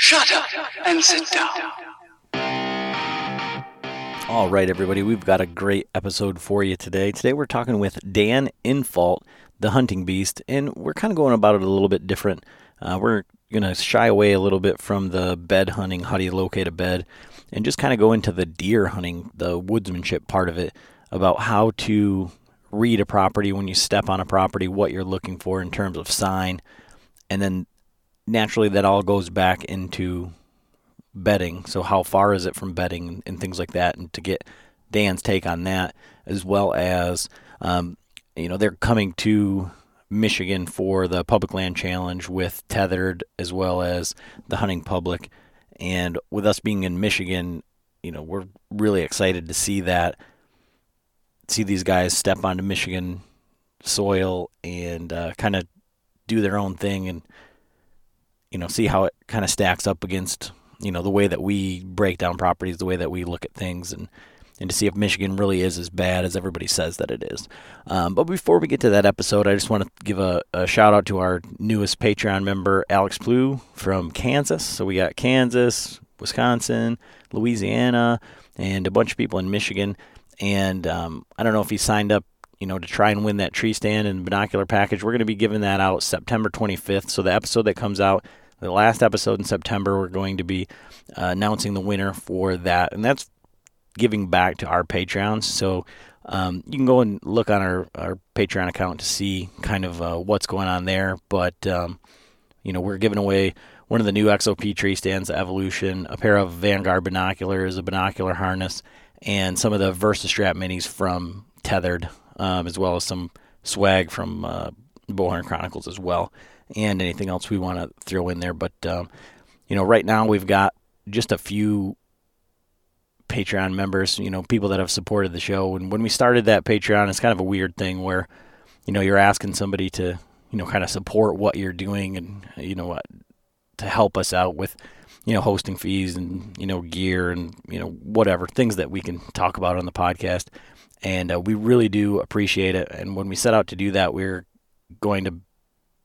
Shut up and sit down. All right, everybody, we've got a great episode for you today. Today we're talking with Dan Infalt, the hunting beast, and we're kind of going about it a little bit different. We're going to shy away a little bit from the bed hunting, how do you locate a bed, and just kind of go into the deer hunting, the woodsmanship part of it, about how to read a property when you step on a property, what you're looking for in terms of sign, and then naturally that all goes back into bedding. So how far is it from bedding and things like that, and to get Dan's take on that, as well as they're coming to Michigan for the Public Land Challenge with Tethered as well as the hunting public. And with us being in Michigan, we're really excited to see these guys step onto Michigan soil and kind of do their own thing, and see how it kind of stacks up against the way that we break down properties, the way that we look at things, and to see if Michigan really is as bad as everybody says that it is. But before we get to that episode, I just want to give a shout out to our newest Patreon member, Alex Plew from Kansas. So we got Kansas, Wisconsin, Louisiana, and a bunch of people in Michigan. And I don't know if he signed up, to try and win that tree stand and binocular package. We're going to be giving that out September 25th. So the episode that comes out, the last episode in September, we're going to be announcing the winner for that. And that's giving back to our Patreons. So you can go and look on our Patreon account to see kind of what's going on there. But, we're giving away one of the new XOP tree stands, the Evolution, a pair of Vanguard binoculars, a binocular harness, and some of the VersaStrap minis from Tethered, as well as some swag from Bowhunter Chronicles as well, and anything else we want to throw in there. But, right now we've got just a few Patreon members, people that have supported the show. And when we started that Patreon, it's kind of a weird thing where, you're asking somebody to, kind of support what you're doing and, to help us out with, hosting fees and, gear and, whatever, things that we can talk about on the podcast. And we really do appreciate it. And when we set out to do that, we're going to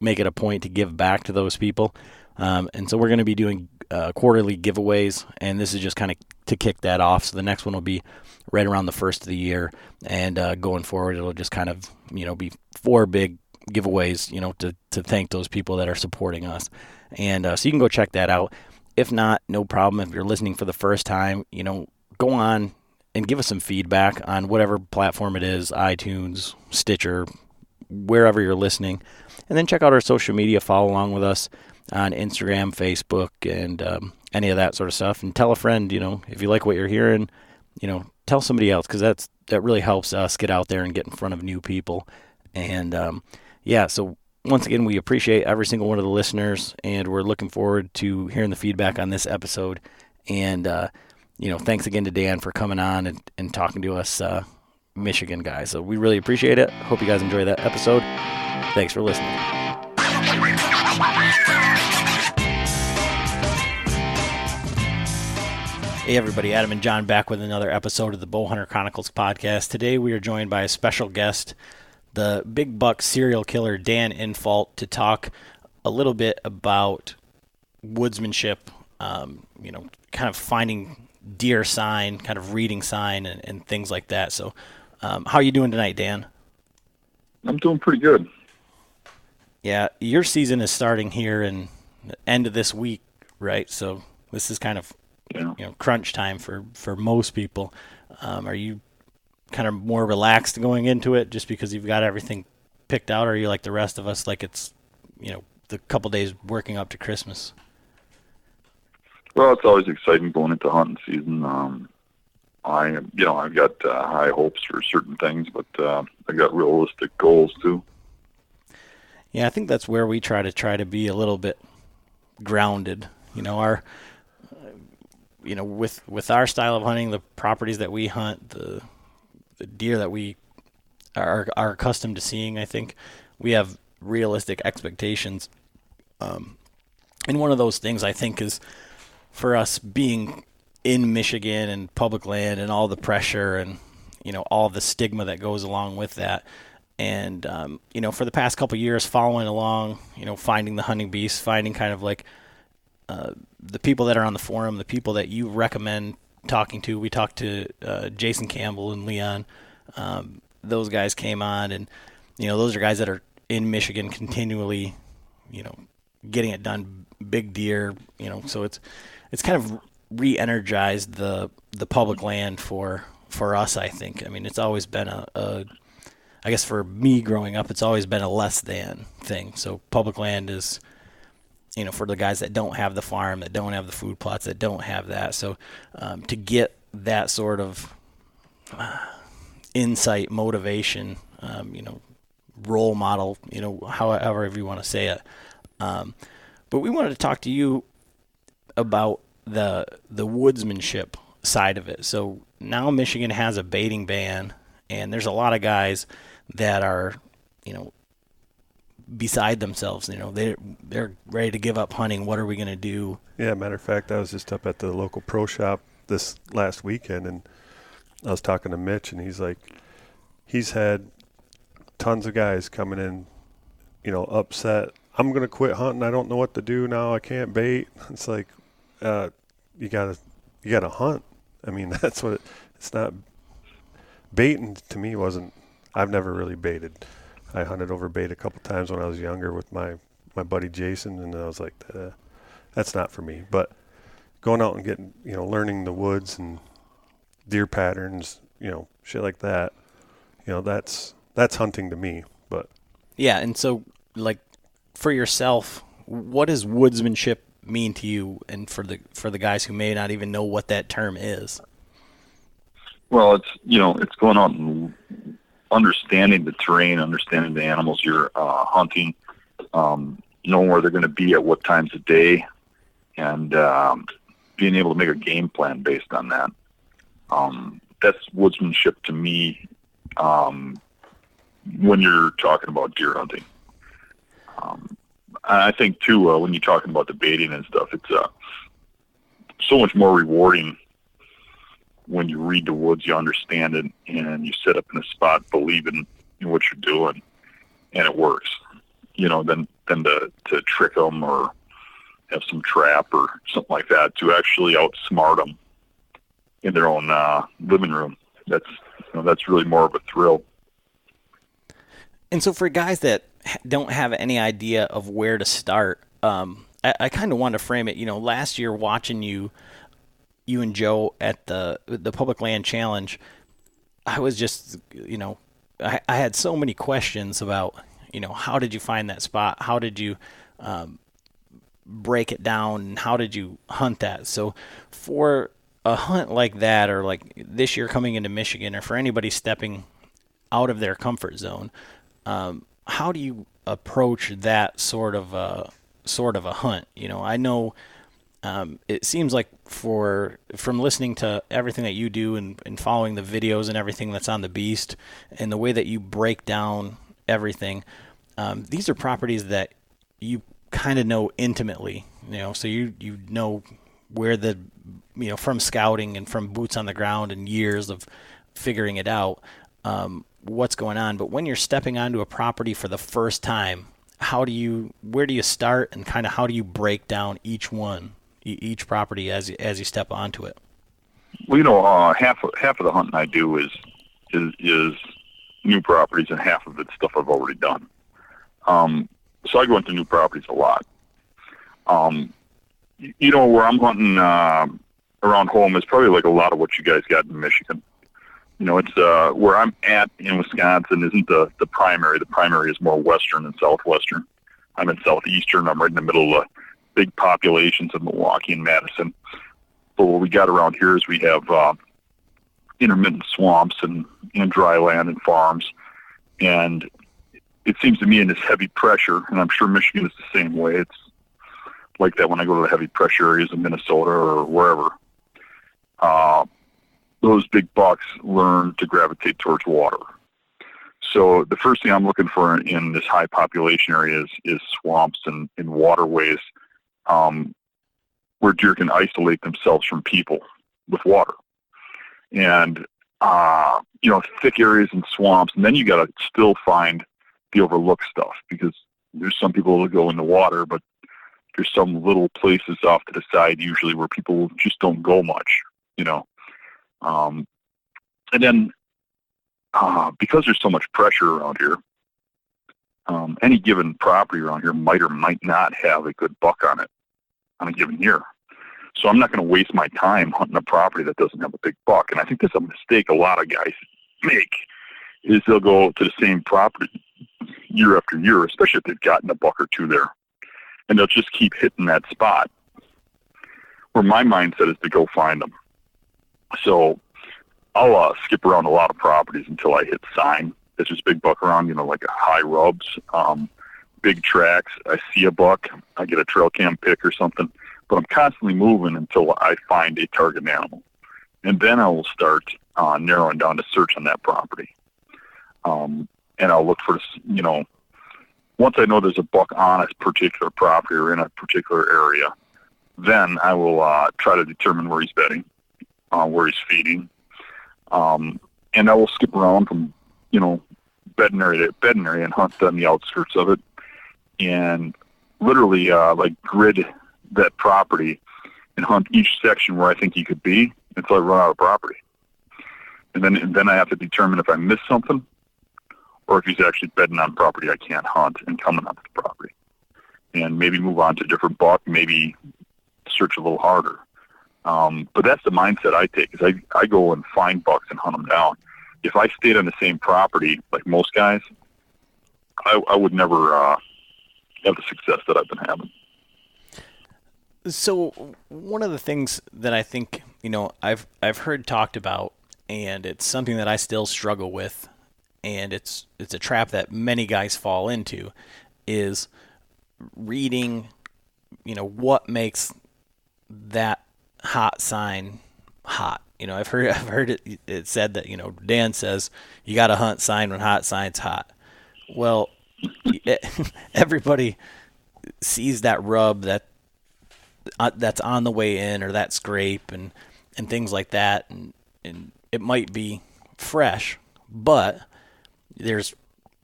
make it a point to give back to those people. And so we're going to be doing quarterly giveaways, and this is just kind of to kick that off. So the next one will be right around the first of the year, and going forward, it'll just kind of, be 4 big giveaways, to thank those people that are supporting us. And so you can go check that out. If not, no problem. If you're listening for the first time, go on and give us some feedback on whatever platform it is, iTunes, Stitcher, wherever you're listening. And then check out our social media, follow along with us on Instagram, Facebook, and any of that sort of stuff. And tell a friend, if you like what you're hearing, tell somebody else, because that really helps us get out there and get in front of new people. And so once again, we appreciate every single one of the listeners, and we're looking forward to hearing the feedback on this episode. And thanks again to Dan for coming on and talking to us Michigan guys. So we really appreciate it. Hope you guys enjoy that episode. Thanks for listening. Hey everybody, Adam and John back with another episode of the Bowhunter Chronicles podcast. Today we are joined by a special guest, the big buck serial killer Dan Infalt, to talk a little bit about woodsmanship, kind of finding deer sign, kind of reading sign, and things like that. So how are you doing tonight, Dan? I'm doing pretty good. Yeah, your season is starting here in the end of this week, right? So this is kind of crunch time for most people. Are you kind of more relaxed going into it just because you've got everything picked out, or are you like the rest of us, like it's the couple days working up to Christmas? Well, it's always exciting going into hunting season. I've got high hopes for certain things, but I got realistic goals too. Yeah, I think that's where we try to be a little bit grounded. Our with our style of hunting, the properties that we hunt, the deer that we are accustomed to seeing, I think we have realistic expectations. And one of those things I think is for us being in Michigan and public land and all the pressure and, all the stigma that goes along with that. And, for the past couple of years following along, finding the hunting beast, finding kind of like the people that are on the forum, the people that you recommend talking to. We talked to Jason Campbell and Leon. Those guys came on, and those are guys that are in Michigan continually, getting it done. Big deer, so it's kind of re-energized the public land for us. I think. I mean, it's always been I guess for me growing up, it's always been a less than thing. So public land is, for the guys that don't have the farm, that don't have the food plots, that don't have that. So to get that sort of insight, motivation, role model, however you want to say it. But we wanted to talk to you about the woodsmanship side of it. So now Michigan has a baiting ban, and there's a lot of guys that are, beside themselves. They're ready to give up hunting. What are we going to do? Yeah, matter of fact, I was just up at the local pro shop this last weekend, and I was talking to Mitch, and he's like, he's had tons of guys coming in, upset. I'm going to quit hunting. I don't know what to do now. I can't bait. It's like, you gotta hunt. I mean, that's what it's not. Baiting to me wasn't. I've never really baited. I hunted over bait a couple times when I was younger with my buddy Jason, and I was like, that's not for me. But going out and getting, learning the woods and deer patterns, shit like that, that's hunting to me. But yeah, and so like for yourself, what does woodsmanship mean to you, and for the guys who may not even know what that term is? Well, it's going out and understanding the terrain, understanding the animals you're hunting, knowing where they're going to be at what times of day, and being able to make a game plan based on that. That's woodsmanship to me when you're talking about deer hunting. I think, too, when you're talking about the baiting and stuff, it's so much more rewarding when you read the woods, you understand it, and you sit up in a spot believing in what you're doing, and it works. Than to trick them or have some trap or something like that, to actually outsmart them in their own living room. That's really more of a thrill. And so for guys that don't have any idea of where to start, I kind of want to frame it. Last year watching you and Joe at the Public Land Challenge, I was just, I had so many questions about, how did you find that spot? How did you break it down? And how did you hunt that? So for a hunt like that, or like this year coming into Michigan, or for anybody stepping out of their comfort zone, how do you approach that sort of a hunt? I know it seems like from listening to everything that you do and following the videos and everything that's on the Beast and the way that you break down everything, these are properties that you kind of know intimately, so you know where from scouting and from boots on the ground and years of figuring it out, what's going on. But when you're stepping onto a property for the first time, where do you start, and kind of how do you break down each property as you step onto it? Well, half of the hunting I do is new properties, and half of it's stuff I've already done. So I go into new properties a lot. Where I'm hunting around home is probably like a lot of what you guys got in Michigan. It's where I'm at in Wisconsin isn't the primary. The primary is more western and southwestern. I'm in southeastern. I'm right in the middle of big populations of Milwaukee and Madison. But what we got around here is we have intermittent swamps and dry land and farms. And it seems to me in this heavy pressure, and I'm sure Michigan is the same way, it's like that when I go to the heavy pressure areas of Minnesota or wherever. Those big bucks learn to gravitate towards water. So the first thing I'm looking for in this high population area is swamps and waterways where deer can isolate themselves from people with water. And, thick areas and swamps. And then you got to still find the overlooked stuff, because there's some people that go in the water, but There's some little places off to the side usually where people just don't go much, you know. And then because there's so much pressure around here, any given property around here might or might not have a good buck on it on a given year. So I'm not going to waste my time hunting a property that doesn't have a big buck. And I think that's a mistake a lot of guys make, is they'll go to the same property year after year, especially if they've gotten a buck or two there. And they'll just keep hitting that spot. Where my mindset is to go find them. So I'll skip around a lot of properties until I hit sign. There's just big buck around, you know, like high rubs, big tracks. I see a buck, I get a trail cam pick or something, but I'm constantly moving until I find a target animal. And then I will start narrowing down the search on that property. And I'll look for, you know, once I know there's a buck on a particular property or in a particular area, then I will try to determine where he's bedding, where he's feeding. And I will skip around from, you know, bedding area to bedding area and hunt on the outskirts of it. And literally, like grid that property and hunt each section where I think he could be until I run out of property. And then I have to determine if I miss something or if he's actually bedding on property I can't hunt and coming onto the property. And maybe move on to a different buck, maybe search a little harder. But that's the mindset I take, is I go and find bucks and hunt them down. If I stayed on the same property, like most guys, I would never have the success that I've been having. So one of the things that I think, you know, I've heard talked about, and it's something that I still struggle with, and it's a trap that many guys fall into, is reading, you know, what makes that hot sign hot. You know, I've heard it said that, you know, Dan says you got to hunt sign when hot sign's hot. Well, everybody sees that rub that's on the way in, or that scrape and things like that, and it might be fresh, but there's,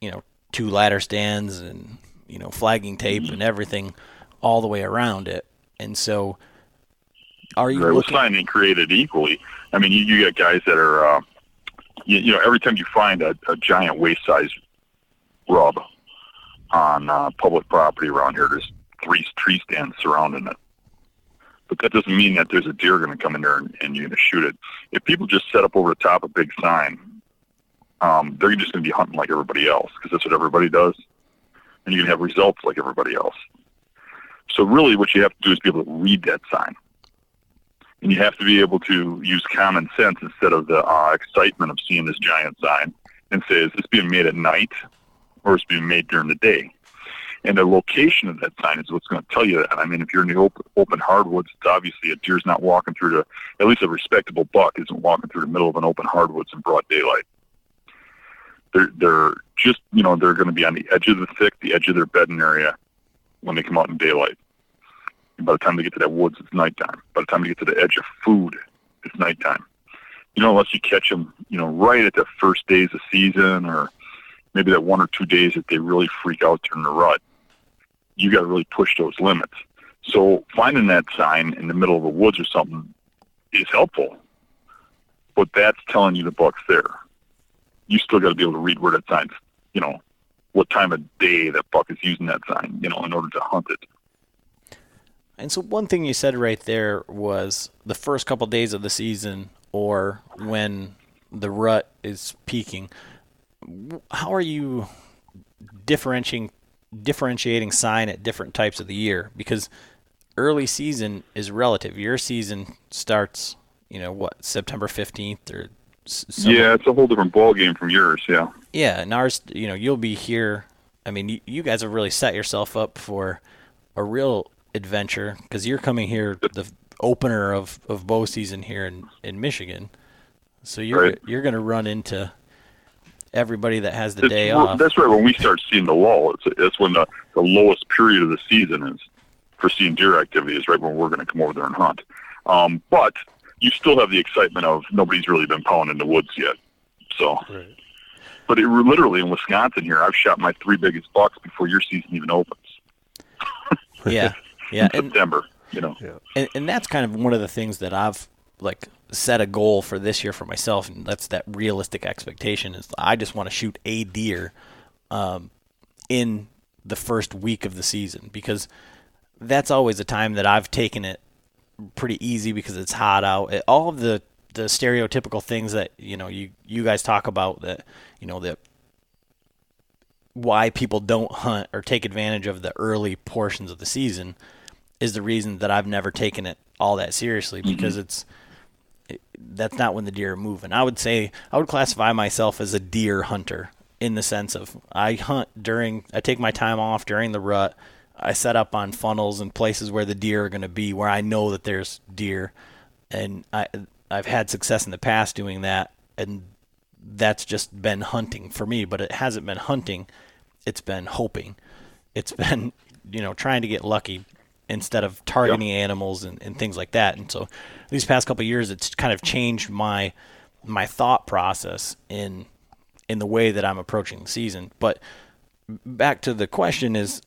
you know, 2 ladder stands and, you know, flagging tape and everything all the way around it. And so are you looking... Well, signing created equally. I mean, you get guys that are, you know, every time you find a giant waist-size rub on public property around here, there's 3 tree stands surrounding it. But that doesn't mean that there's a deer going to come in there and you're going to shoot it. If people just set up over the top a big sign, they're just going to be hunting like everybody else, because that's what everybody does. And you're going to have results like everybody else. So really what you have to do is be able to read that sign. And you have to be able to use common sense instead of the excitement of seeing this giant sign, and say, is this being made at night or is it being made during the day? And the location of that sign is what's going to tell you that. I mean, if you're in the open hardwoods, it's obviously a deer's not walking through at least a respectable buck isn't walking through the middle of an open hardwoods in broad daylight. They're just, you know, they're going to be on the edge of the thick, the edge of their bedding area when they come out in daylight. And by the time they get to that woods, it's nighttime. By the time they get to the edge of food, it's nighttime. You know, unless you catch them, you know, right at the first days of season, or maybe that 1 or 2 days that they really freak out during the rut, you got to really push those limits. So finding that sign in the middle of the woods or something is helpful, but that's telling you the buck's there. You still got to be able to read where that sign's, you know, what time of day that buck is using that sign, you know, in order to hunt it. And so one thing you said right there was the first couple of days of the season, or when the rut is peaking. How are you differentiating sign at different types of the year? Because early season is relative. Your season starts, you know, what, September 15th or somewhere. Yeah, it's a whole different ball game from yours, yeah. Yeah, and ours, you know, you'll be here. I mean, you guys have really set yourself up for a real adventure, because you're coming here the opener of bow season here in Michigan. So you're going to run into everybody that has the day off. That's right. When we start seeing the lull, it's when the lowest period of the season is for seeing deer activity, is right when we're going to come over there and hunt. But you still have the excitement of nobody's really been pounding the woods yet. So, right. But literally in Wisconsin here, I've shot my 3 biggest bucks before your season even opens. Yeah. Yeah, in September. You know. Yeah. And that's kind of one of the things that I've like set a goal for this year for myself, and that's that realistic expectation is I just want to shoot a deer in the first week of the season, because that's always a time that I've taken it pretty easy because it's hot out. All of the stereotypical things that you guys talk about, that that why people don't hunt or take advantage of the early portions of the season is the reason that I've never taken it all that seriously, because that's not when the deer are moving. I would classify myself as a deer hunter, in the sense of I take my time off during the rut. I set up on funnels and places where the deer are going to be, where I know that there's deer, and I've had success in the past doing that, and that's just been hunting for me. But it hasn't been hunting, it's been hoping. It's been trying to get lucky instead of targeting animals and things like that. And so these past couple of years, it's kind of changed my thought process in the way that I'm approaching the season. But back to the question is,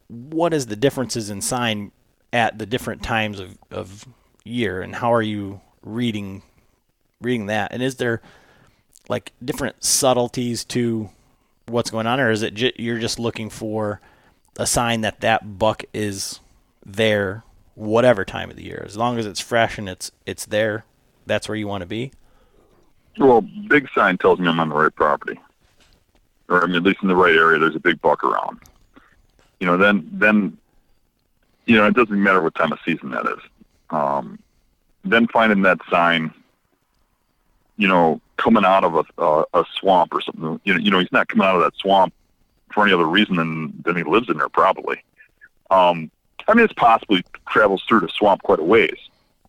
what is the differences in sign at the different times of year, and how are you reading that? And is there like different subtleties to what's going on, or is it you're just looking for a sign that buck is there whatever time of the year, as long as it's fresh and it's there, that's where you want to be? Well, big sign tells me I'm on the right property, or at least in the right area. There's a big buck around. Then it doesn't matter what time of season that is. Then finding that sign, coming out of a swamp or something. He's not coming out of that swamp for any other reason than he lives in there, probably. It's possible he travels through the swamp quite a ways,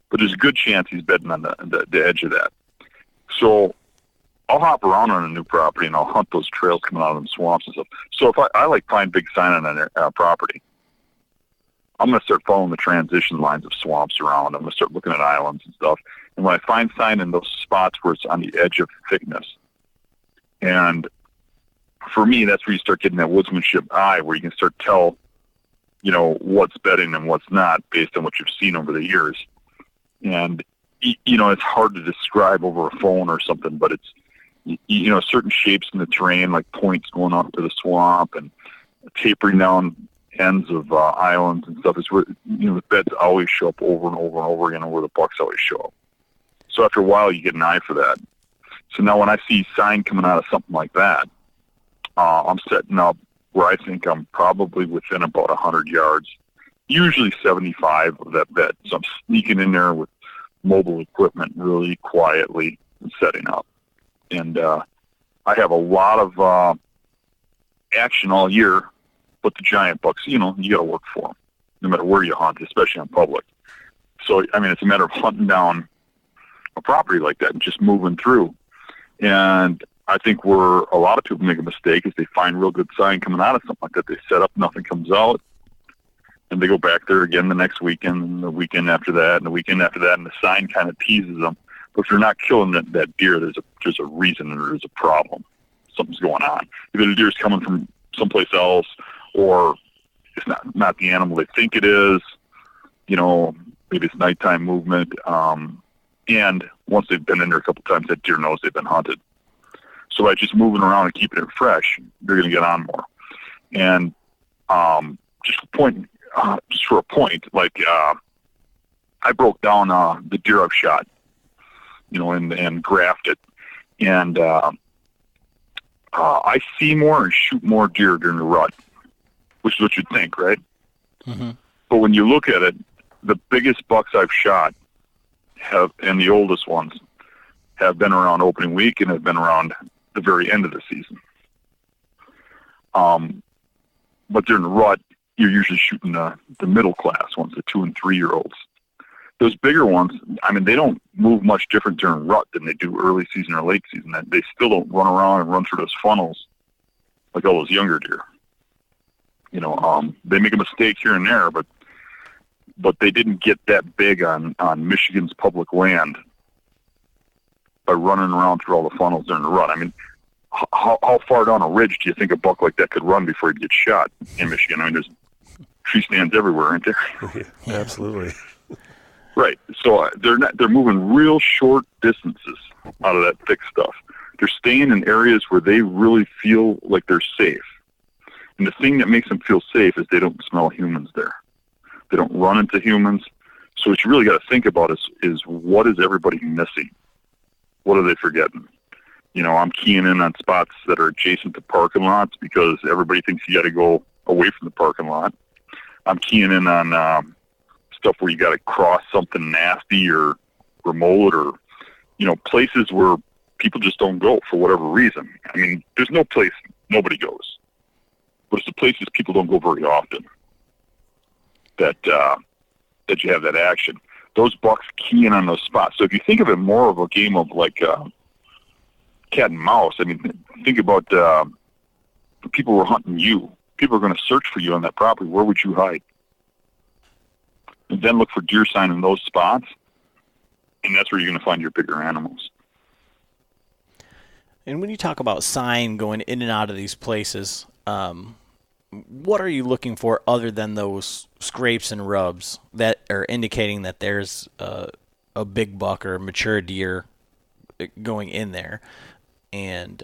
but there's a good chance he's bedding on the edge of that. So I'll hop around on a new property and I'll hunt those trails coming out of them swamps and stuff. So if I find big sign on a property, I'm going to start following the transition lines of swamps around. I'm going to start looking at islands and stuff. And when I find sign in those spots where it's on the edge of thickness, and for me, that's where you start getting that woodsmanship eye, where you can start tell, what's bedding and what's not based on what you've seen over the years. And, it's hard to describe over a phone or something, but it's, certain shapes in the terrain, like points going up to the swamp and tapering down ends of islands and stuff, is where, the beds always show up over and over and over again, and where the bucks always show up. So after a while, you get an eye for that. So now when I see sign coming out of something like that, I'm setting up where I think I'm probably within about 100 yards, usually 75 of that bed. So I'm sneaking in there with mobile equipment really quietly and setting up. And I have a lot of action all year, but the giant bucks, you got to work for them, no matter where you hunt, especially on public. So, it's a matter of hunting down a property like that and just moving through. And I think where a lot of people make a mistake is they find real good sign coming out of something like that. They set up, nothing comes out, and they go back there again the next weekend, and the weekend after that, and the weekend after that, and the sign kind of teases them. But if you're not killing that deer, there's a reason, and there's a problem. Something's going on. Either the deer's coming from someplace else, or it's not the animal they think it is. Maybe it's nighttime movement. And once they've been in there a couple times, that deer knows they've been hunted. So by just moving around and keeping it fresh, they're going to get on more. And just for a point, like I broke down the deer I've shot, and graphed it. And I see more and shoot more deer during the rut, which is what you'd think, right? Mm-hmm. But when you look at it, the biggest bucks I've shot and the oldest ones have been around opening week and have been around the very end of the season. But during the rut, you're usually shooting the middle class ones, the 2 and 3 year olds. Those bigger ones, they don't move much different during rut than they do early season or late season. They still don't run around and run through those funnels like all those younger deer. They make a mistake here and there, but they didn't get that big on Michigan's public land by running around through all the funnels during the rut. How far down a ridge do you think a buck like that could run before he'd get shot in Michigan? There's tree stands everywhere, aren't there? Yeah, absolutely. Right. So they're moving real short distances out of that thick stuff. They're staying in areas where they really feel like they're safe. And the thing that makes them feel safe is they don't smell humans there. They don't run into humans. So what you really got to think about is what is everybody missing? What are they forgetting? You know, I'm keying in on spots that are adjacent to parking lots because everybody thinks you got to go away from the parking lot. I'm keying in on stuff where you got to cross something nasty or remote or, you know, places where people just don't go for whatever reason. I mean, there's no place nobody goes, but it's the places people don't go very often that you have that action. Those bucks key in on those spots. So if you think of it more of a game of like cat and mouse, I mean, think about people were hunting you. People are going to search for you on that property. Where would you hide? And then look for deer sign in those spots, and that's where you're going to find your bigger animals. And when you talk about sign going in and out of these places, what are you looking for other than those scrapes and rubs that are indicating that there's a big buck or a mature deer going in there? And,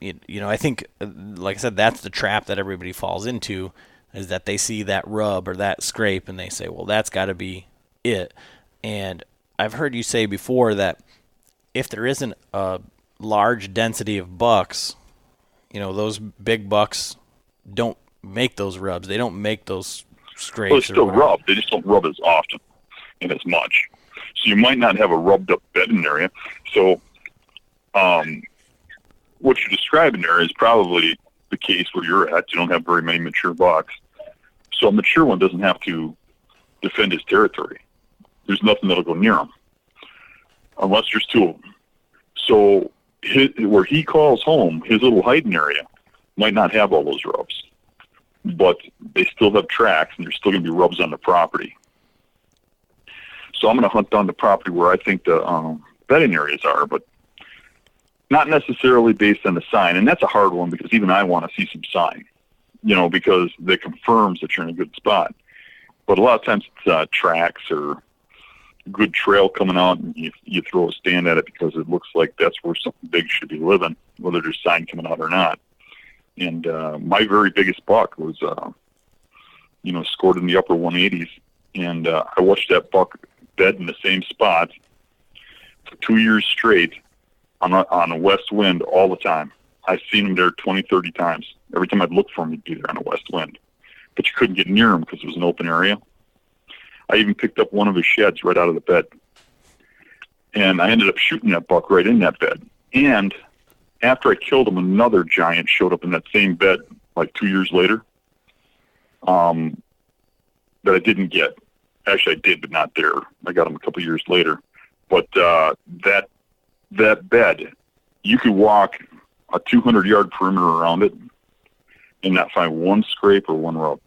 you know, I think, like I said, that's the trap that everybody falls into, is that they see that rub or that scrape and they say, well, that's got to be it. And I've heard you say before that if there isn't a large density of bucks, you know, those big bucks don't make those rubs. They don't make those scrapes. Well, they still rub. They just don't rub as often and as much. So you might not have a rubbed up bedding area. So what you're describing there is probably the case where you're at. You don't have very many mature bucks. So a mature one doesn't have to defend his territory. There's nothing that'll go near him unless there's two of them. So where he calls home, his little hiding area, might not have all those rubs, but they still have tracks, and there's still going to be rubs on the property. So I'm going to hunt down the property where I think the bedding areas are, but not necessarily based on the sign. And that's a hard one because even I want to see some sign, you know, because that confirms that you're in a good spot. But a lot of times it's tracks or good trail coming out, and you throw a stand at it because it looks like that's where something big should be living, whether there's sign coming out or not. And my very biggest buck was, scored in the upper 180s, and I watched that buck bed in the same spot for 2 years straight on a west wind all the time. I've seen him there 20, 30 times. Every time I'd look for him, he'd be there on a west wind. But you couldn't get near him because it was an open area. I even picked up one of his sheds right out of the bed. And I ended up shooting that buck right in that bed. And after I killed him, another giant showed up in that same bed like 2 years later that I didn't get. Actually, I did, but not there. I got him a couple years later. But that bed, you could walk a 200-yard perimeter around it and not find one scrape or one rub.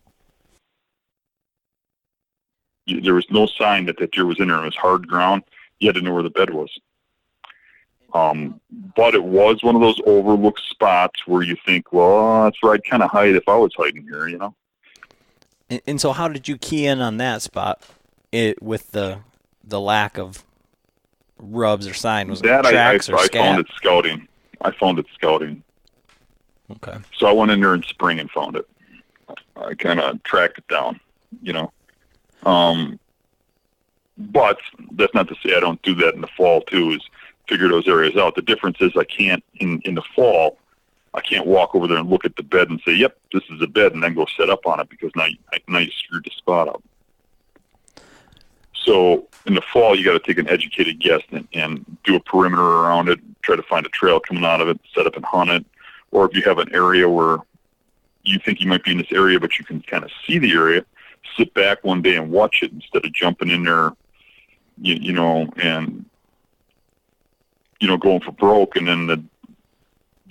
There was no sign that deer was in there. It was hard ground. You had to know where the bed was. But it was one of those overlooked spots where you think, well, that's where I'd kind of hide if I was hiding here, you know? And so how did you key in on that spot with the lack of rubs or sign? Was that it tracks or I scat? I found it scouting. Okay. So I went in there in spring and found it. I kind of tracked it down, you know? But that's not to say I don't do that in the fall too, is figure those areas out. The difference is I can't, in the fall, I can't walk over there and look at the bed and say, yep, this is a bed, and then go set up on it because now you screwed the spot up. So in the fall, you got to take an educated guess and do a perimeter around it, try to find a trail coming out of it, set up and hunt it. Or if you have an area where you think you might be in this area, but you can kind of see the area, sit back one day and watch it instead of jumping in there, and going for broke, and then the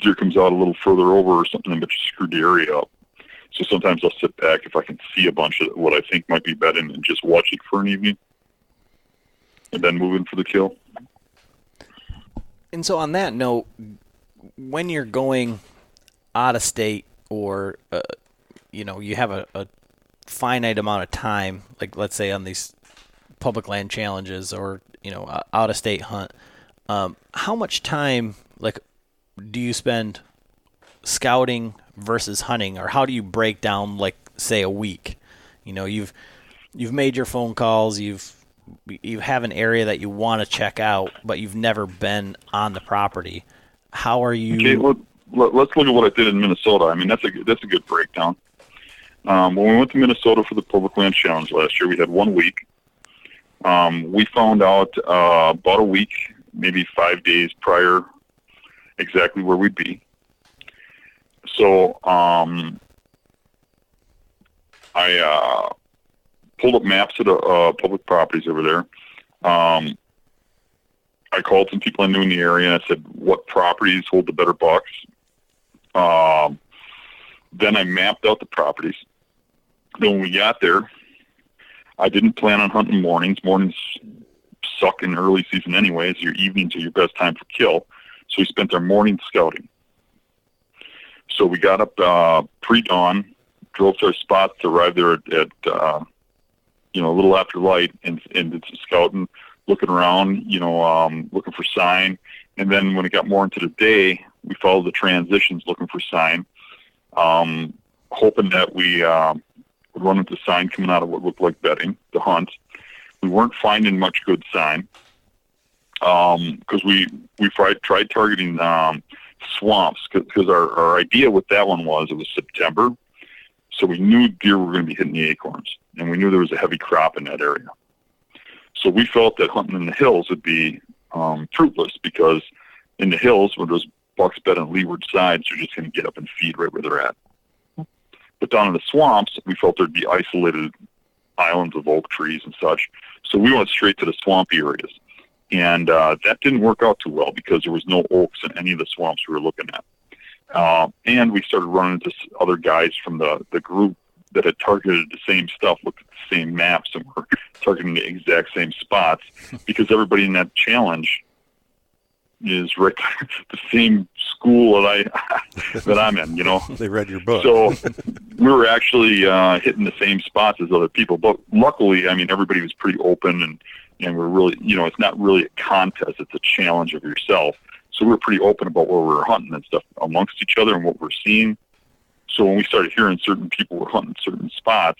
deer comes out a little further over or something, but you screwed the area up. So sometimes I'll sit back if I can see a bunch of what I think might be bedding and just watch it for an evening, and then move in for the kill. And so on that note, when you're going out of state or, you have a finite amount of time, like let's say on these public land challenges or out of state hunt, how much time do you spend scouting versus hunting, or how do you break down say a week? You've made your phone calls, you have an area that you want to check out, but you've never been on the property. How are you? Okay, well, let's look at what I did in Minnesota. I mean, that's a good breakdown. When we went to Minnesota for the Public Land Challenge last year, we had 1 week. We found out about a week, maybe 5 days prior, exactly where we'd be. So I pulled up maps of the public properties over there. I called some people I knew in the area, and I said, what properties hold the better bucks? Then I mapped out the properties. Then when we got there, I didn't plan on hunting mornings. Mornings suck in early season anyways. Your evenings are your best time for kill. So we spent our morning scouting. So we got up pre-dawn, drove to our spots to arrive there at a little after light, and did some scouting, looking around, looking for sign. And then when it got more into the day, we followed the transitions looking for sign, hoping that we would run into sign coming out of what looked like bedding, the hunt. We weren't finding much good sign because we tried targeting swamps, because our idea with that one was it was September, so we knew deer were going to be hitting the acorns, and we knew there was a heavy crop in that area. So we felt that hunting in the hills would be fruitless, because in the hills, where those bucks bed on leeward sides, they're just going to get up and feed right where they're at. But down in the swamps, we felt there'd be isolated islands of oak trees and such. So we went straight to the swampy areas. And that didn't work out too well, because there was no oaks in any of the swamps we were looking at. And we started running into other guys from the group that had targeted the same stuff, looked at the same maps, and were targeting the exact same spots, because everybody in that challenge is right the same school that I'm in, They read your book. So we were actually hitting the same spots as other people. But luckily, I mean, everybody was pretty open, and we're really, it's not really a contest, it's a challenge of yourself. So we were pretty open about where we were hunting and stuff amongst each other and what we're seeing. So when we started hearing certain people were hunting certain spots,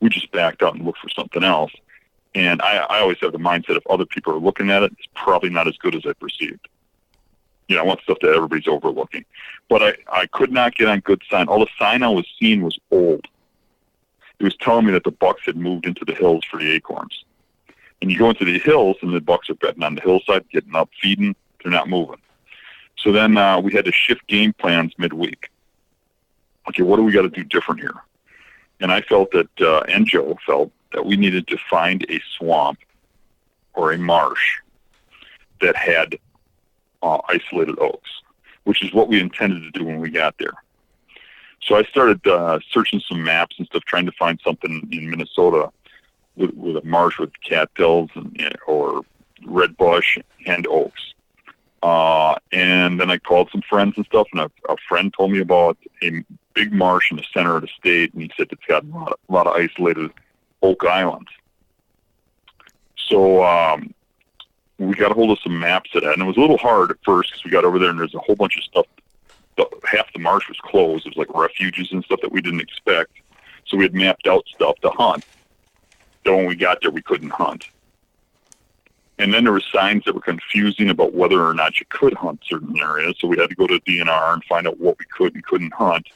we just backed out and looked for something else. And I always have the mindset, if other people are looking at it, it's probably not as good as I perceived. I want stuff that everybody's overlooking. But I could not get on good sign. All the sign I was seeing was old. It was telling me that the bucks had moved into the hills for the acorns. And you go into the hills, and the bucks are bedding on the hillside, getting up, feeding. They're not moving. So then we had to shift game plans midweek. Okay, what do we got to do different here? And I felt that, and Joe felt, that we needed to find a swamp or a marsh that had isolated oaks, which is what we intended to do when we got there. So I started searching some maps and stuff, trying to find something in Minnesota with a marsh with cattails or red bush and oaks. And then I called some friends and stuff, and a friend told me about a big marsh in the center of the state, and he said it's got a lot of isolated oak islands. So we got a hold of some maps of that, and it was a little hard at first, because we got over there and there's a whole bunch of stuff. Half the marsh was closed. It was like refuges and stuff that we didn't expect. So we had mapped out stuff to hunt. Then when we got there, we couldn't hunt. And then there were signs that were confusing about whether or not you could hunt certain areas. So we had to go to DNR and find out what we could and couldn't hunt.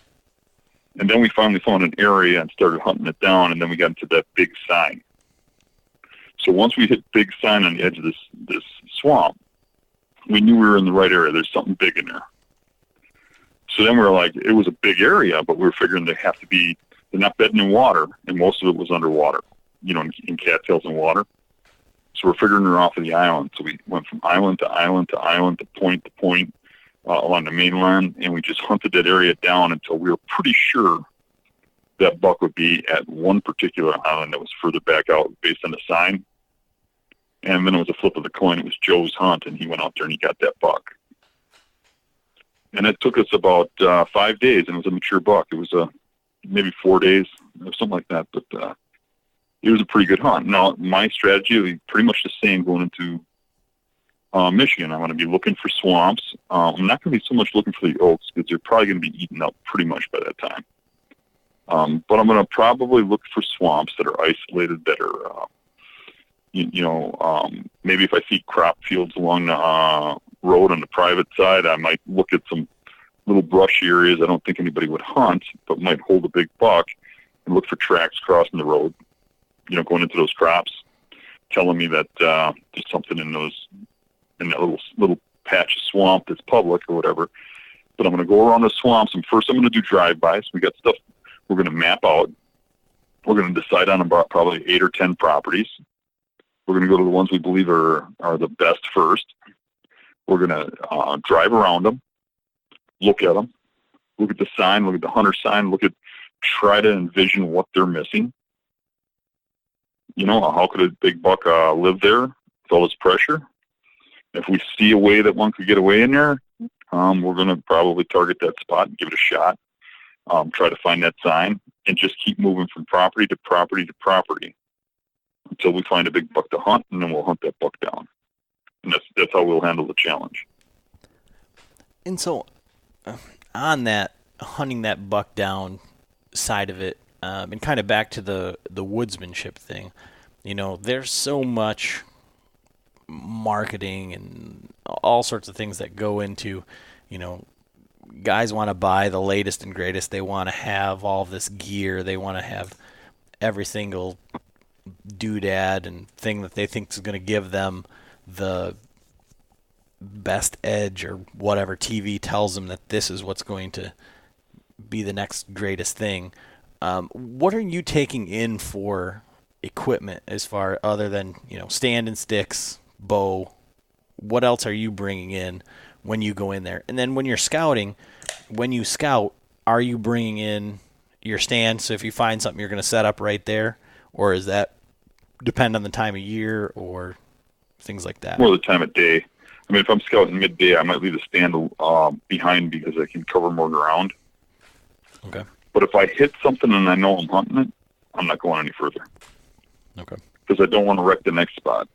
And then we finally found an area and started hunting it down, and then we got into that big sign. So once we hit big sign on the edge of this swamp, we knew we were in the right area. There's something big in there. So then we were like, it was a big area, but we were figuring they're not bedding in water, and most of it was underwater, in cattails and water. So we're figuring they're off of the island. So we went from island to island to island to point along the mainland, and we just hunted that area down until we were pretty sure that buck would be at one particular island that was further back out based on the sign. And then it was a flip of the coin. It was Joe's hunt, and he went out there and he got that buck. And it took us about 5 days, and it was a mature buck. It was maybe 4 days, or something like that. But it was a pretty good hunt. Now, my strategy will be pretty much the same going into Michigan. I'm going to be looking for swamps. I'm not going to be so much looking for the oaks because they're probably going to be eaten up pretty much by that time. But I'm going to probably look for swamps that are isolated, that are, maybe if I see crop fields along the road on the private side, I might look at some little brush areas I don't think anybody would hunt, but might hold a big buck, and look for tracks crossing the road, going into those crops, telling me that there's something in that little patch of swamp that's public or whatever. But I'm going to go around the swamps, and first I'm going to do drive-bys. We got stuff we're going to map out. We're going to decide on about probably 8 or 10 properties. We're going to go to the ones we believe are the best first. We're going to drive around them, look at them, look at the sign, look at the hunter sign, try to envision what they're missing. How could a big buck live there with all this pressure? If we see a way that one could get away in there, we're going to probably target that spot and give it a shot. Try to find that sign and just keep moving from property to property to property until we find a big buck to hunt, and then we'll hunt that buck down. And that's how we'll handle the challenge. And so, on that hunting that buck down side of it, and kind of back to the woodsmanship thing, there's so much marketing and all sorts of things that go into, guys want to buy the latest and greatest. They want to have all this gear. They want to have every single doodad and thing that they think is going to give them the best edge, or whatever TV tells them that this is what's going to be the next greatest thing. What are you taking in for equipment as far other than, stand and sticks, bow? What else are you bringing in when you go in there? And then when you're scouting, when you scout, are you bringing in your stand? So if you find something, you're going to set up right there, or is that depend on the time of year or things like that? More the time of day. I mean, if I'm scouting midday, I might leave the stand behind because I can cover more ground. Okay. But if I hit something and I know I'm hunting it, I'm not going any further. Okay. Because I don't want to wreck the next spot.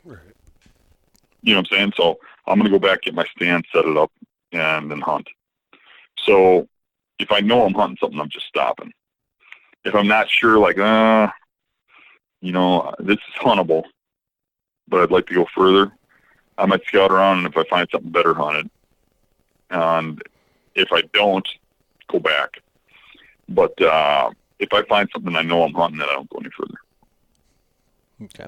Right. You know what I'm saying? So I'm going to go back, get my stand, set it up, and then hunt. So if I know I'm hunting something, I'm just stopping. If I'm not sure, this is huntable, but I'd like to go further, I might scout around, and if I find something better, hunt it. And if I don't, go back. But if I find something I know I'm hunting, then I don't go any further. Okay.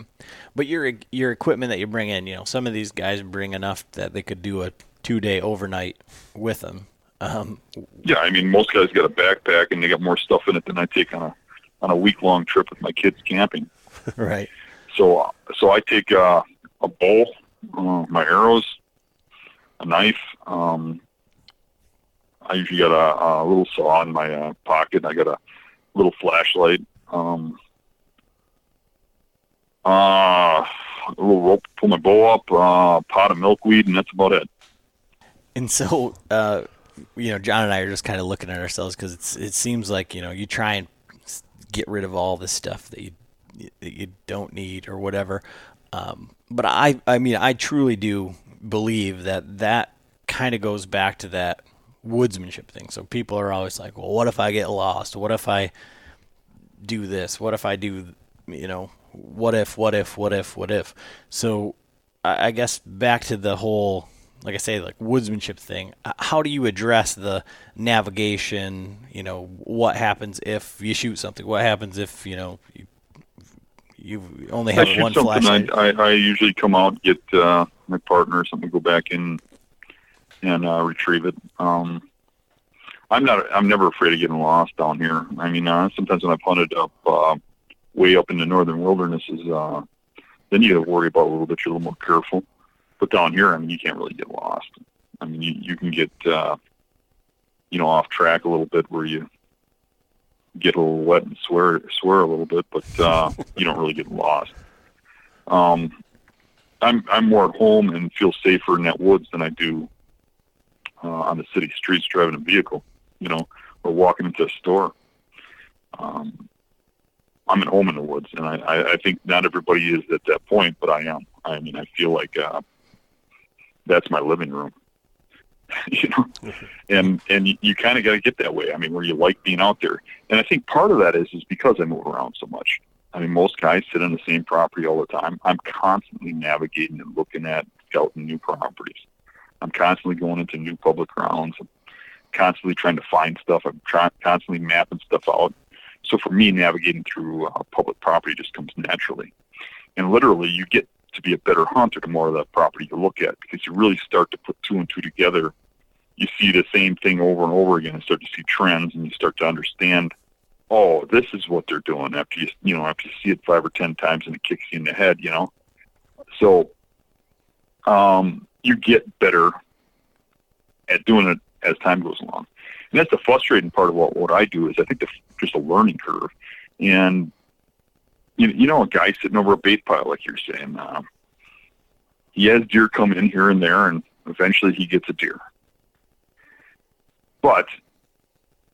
But your equipment that you bring in, some of these guys bring enough that they could do a 2-day overnight with them. Yeah, I mean, most guys got a backpack, and they got more stuff in it than I take on a week-long trip with my kids camping. Right. So I take a bow, my arrows, a knife. I usually got a little saw in my pocket. I got a little flashlight, a little rope to pull my bow up, a pot of milkweed, and that's about it. And so, John and I are just kind of looking at ourselves because it seems like, you try and get rid of all this stuff that you don't need or whatever. But I truly do believe that kind of goes back to that woodsmanship thing. So people are always like, well, what if I get lost? What if I do this? What if I do, what if? So I guess back to the whole, like I say, like woodsmanship thing, how do you address the navigation? What happens if you shoot something? What happens if, you only have one flashlight? I usually come out, get my partner or something, go back in and retrieve it. I'm never afraid of getting lost down here. I mean, sometimes when I've hunted up way up in the northern wildernesses, then you got to worry about a little bit. You're a little more careful. But down here, I mean, you can't really get lost. I mean, you can get off track a little bit where you get a little wet and swear a little bit, but you don't really get lost. I'm more at home and feel safer in that woods than I do on the city streets driving a vehicle, or walking into a store. I'm at home in the woods, and I think not everybody is at that point, but I am. I mean, I feel like that's my living room, you know, and you kind of got to get that way. I mean, where you like being out there, and I think part of that is because I move around so much. I mean, most guys sit on the same property all the time. I'm constantly navigating and looking at, scouting new properties. I'm constantly going into new public grounds. I'm constantly trying to find stuff. I'm constantly mapping stuff out. So for me, navigating through public property just comes naturally. And literally, you get to be a better hunter the more of that property you look at, because you really start to put two and two together. You see the same thing over and over again and start to see trends, and you start to understand, oh, this is what they're doing after you see it 5 or 10 times and it kicks you in the head, you know. So you get better at doing it as time goes along. And that's the frustrating part of what I do is I think just a learning curve. And, you know, a guy sitting over a bait pile, like you're saying, he has deer come in here and there, and eventually he gets a deer. But,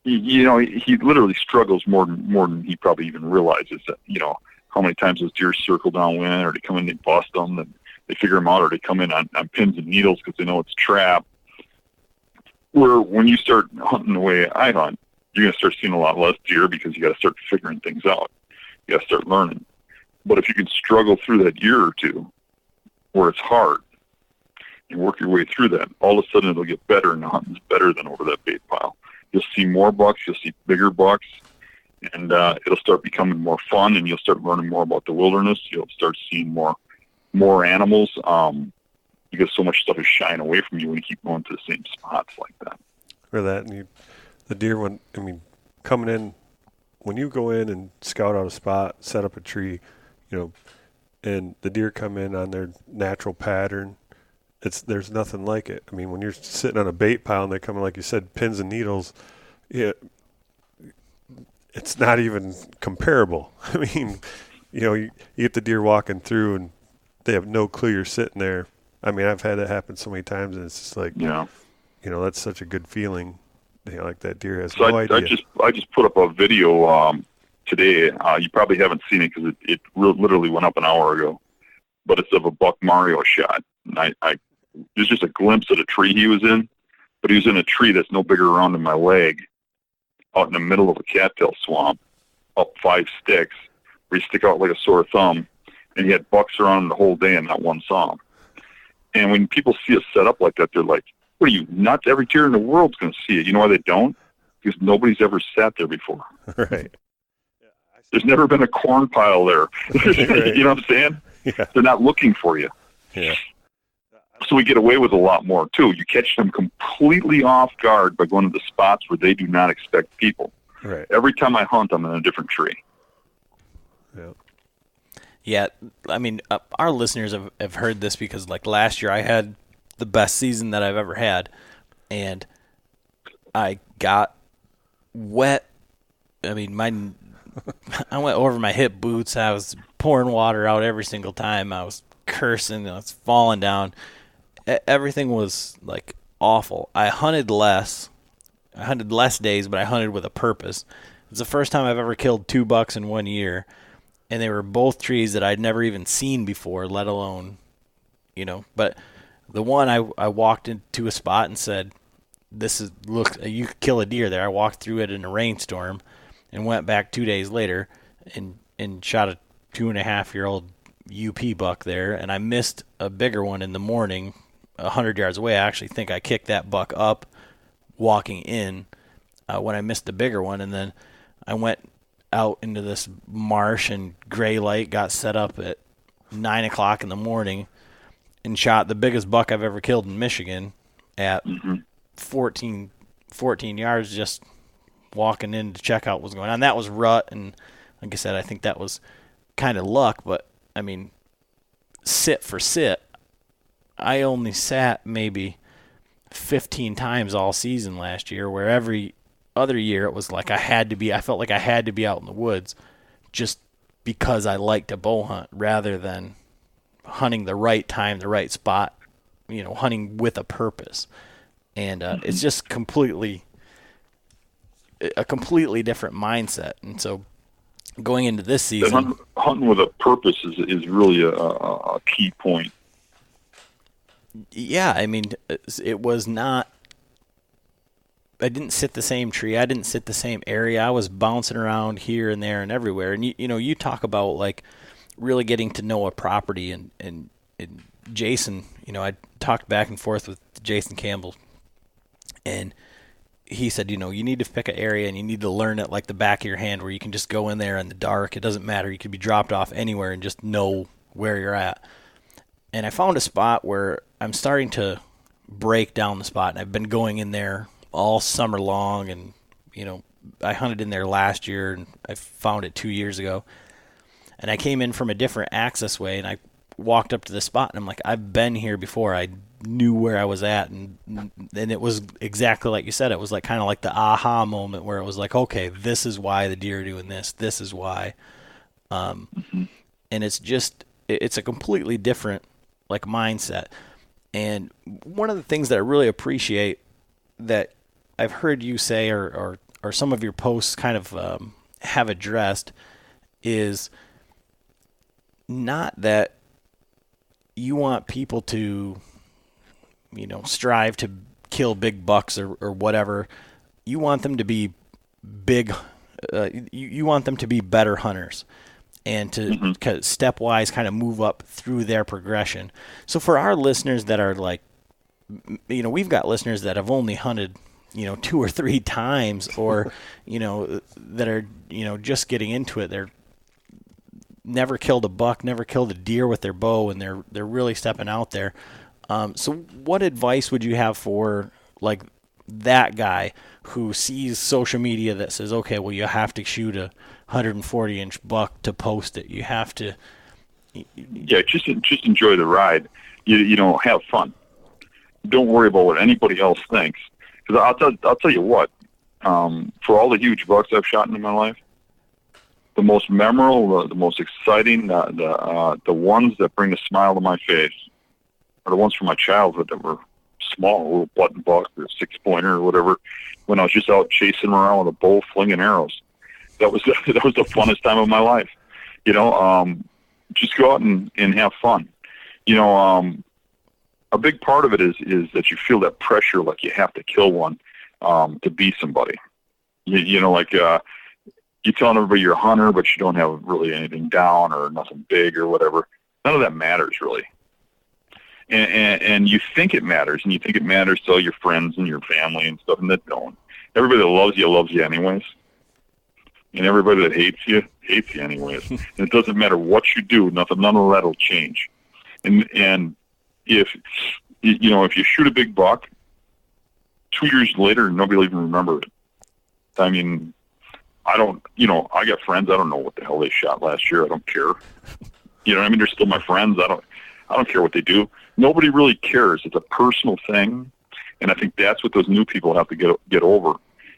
you know, he literally struggles more than he probably even realizes that, you know, how many times those deer circle downwind, or they come in, they bust them, and they figure them out, or they come in on pins and needles because they know it's a trap. Where when you start hunting the way I hunt, you're going to start seeing a lot less deer because you got to start figuring things out. You got to start learning. But if you can struggle through that year or two where it's hard and work your way through that, all of a sudden it'll get better, and the hunting's better than over that bait pile. You'll see more bucks, you'll see bigger bucks, and it'll start becoming more fun, and you'll start learning more about the wilderness. You'll start seeing more animals, because so much stuff is shying away from you when you keep going to the same spots like that. For that, and the deer, coming in, when you go in and scout out a spot, set up a tree, you know, and the deer come in on their natural pattern, there's nothing like it. I mean, when you're sitting on a bait pile and they're coming, like you said, pins and needles, it's not even comparable. I mean, you know, you get the deer walking through and they have no clue you're sitting there. I mean, I've had that happen so many times, and it's just like, yeah, you know, that's such a good feeling. You know, like that deer has so no idea. I just put up a video today. You probably haven't seen it because it literally went up an hour ago, but it's of a buck Mario shot. And there's just a glimpse of the tree he was in, but he was in a tree that's no bigger around than my leg, out in the middle of a cattail swamp, up 5 sticks, where you stick out like a sore thumb, and he had bucks around him the whole day and not one saw him. And when people see us set up like that, they're like, what are you, nuts? Every deer in the world's going to see it. You know why they don't? Because nobody's ever sat there before. Right. There's never been a corn pile there. Right. You know what I'm saying? Yeah. They're not looking for you. Yeah. So we get away with a lot more, too. You catch them completely off guard by going to the spots where they do not expect people. Right. Every time I hunt, I'm in a different tree. Yeah. Yeah, I mean, our listeners have heard this because, like, last year I had the best season that I've ever had, and I got wet. I mean, I went over my hip boots. I was pouring water out every single time. I was cursing. I was falling down. Everything was, like, awful. I hunted less days, but I hunted with a purpose. It's the first time I've ever killed 2 bucks in 1 year. And they were both trees that I'd never even seen before, let alone, you know. But the one I walked into a spot and said, you could kill a deer there. I walked through it in a rainstorm and went back 2 days later and shot a 2.5-year-old UP buck there. And I missed a bigger one in the morning 100 yards away. I actually think I kicked that buck up walking in when I missed the bigger one. And then I went out into this marsh, and gray light got set up at 9 o'clock in the morning and shot the biggest buck I've ever killed in Michigan at 14 yards, just walking in to check out what's going on. That was rut, and like I said, I think that was kind of luck, but I mean, sit for sit, I only sat maybe 15 times all season last year, where every other year it was like I felt like I had to be out in the woods just because I like to bow hunt rather than hunting the right time, the right spot, you know, hunting with a purpose. And it's just a completely different mindset. And so going into this That season. hunting with a purpose is really a key point. Yeah, I mean, it was not. I didn't sit the same tree. I didn't sit the same area. I was bouncing around here and there and everywhere. And you talk about like really getting to know a property, and Jason, I talked back and forth with Jason Campbell, and he said, you need to pick an area and you need to learn it like the back of your hand, where you can just go in there in the dark. It doesn't matter. You could be dropped off anywhere and just know where you're at. And I found a spot where I'm starting to break down the spot, and I've been going in there all summer long, and I hunted in there last year, and I found it 2 years ago. And I came in from a different access way, and I walked up to the spot, and I'm like, I've been here before. I knew where I was at, and it was exactly like you said. It was like kind of like the aha moment where it was like, okay, this is why the deer are doing this. This is why. And it's a completely different like mindset. And one of the things that I really appreciate that I've heard you say, or some of your posts kind of have addressed, is not that you want people to, strive to kill big bucks or whatever. You want them to be big. You want them to be better hunters, and to stepwise kind of move up through their progression. So for our listeners that are like, we've got listeners that have only hunted, 2 or 3 times, or, that are, just getting into it. They're never killed a buck, never killed a deer with their bow, and they're really stepping out there. So what advice would you have for like that guy who sees social media that says, okay, well, you have to shoot a 140-inch buck to post it. You have to. Yeah, just enjoy the ride. Have fun. Don't worry about what anybody else thinks. Because I'll tell you what. For all the huge bucks I've shot in my life, the most memorable, the most exciting, the ones that bring a smile to my face are the ones from my childhood that were small, a little button buck or 6-pointer or whatever. When I was just out chasing around with a bow, flinging arrows, that was the funnest time of my life. Just go out and have fun. A big part of it is that you feel that pressure, like you have to kill one to be somebody. You're telling everybody you're a hunter, but you don't have really anything down or nothing big or whatever. None of that matters really. And you think it matters, and you think it matters to all your friends and your family and stuff, and that don't. Everybody that loves you anyways. And everybody that hates you anyways. And it doesn't matter what you do, none of that will change. And if you shoot a big buck, 2 years later, nobody will even remember it. I mean, I got friends, I don't know what the hell they shot last year. I don't care. They're still my friends. I don't care what they do. Nobody really cares. It's a personal thing. And I think that's what those new people have to get over,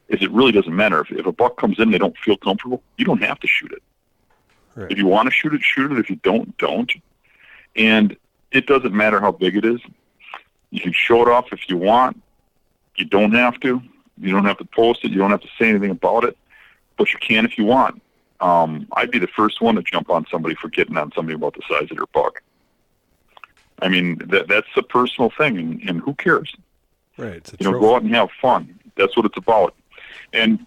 is it really doesn't matter. If a buck comes in, they don't feel comfortable, you don't have to shoot it. Right. If you want to shoot it, shoot it. If you don't. And it doesn't matter how big it is. You can show it off if you want. You don't have to. You don't have to post it. You don't have to say anything about it. But you can if you want. I'd be the first one to jump on somebody for getting on somebody about the size of their buck. I mean, that's a personal thing, and who cares? Right. It's go out and have fun. That's what it's about. And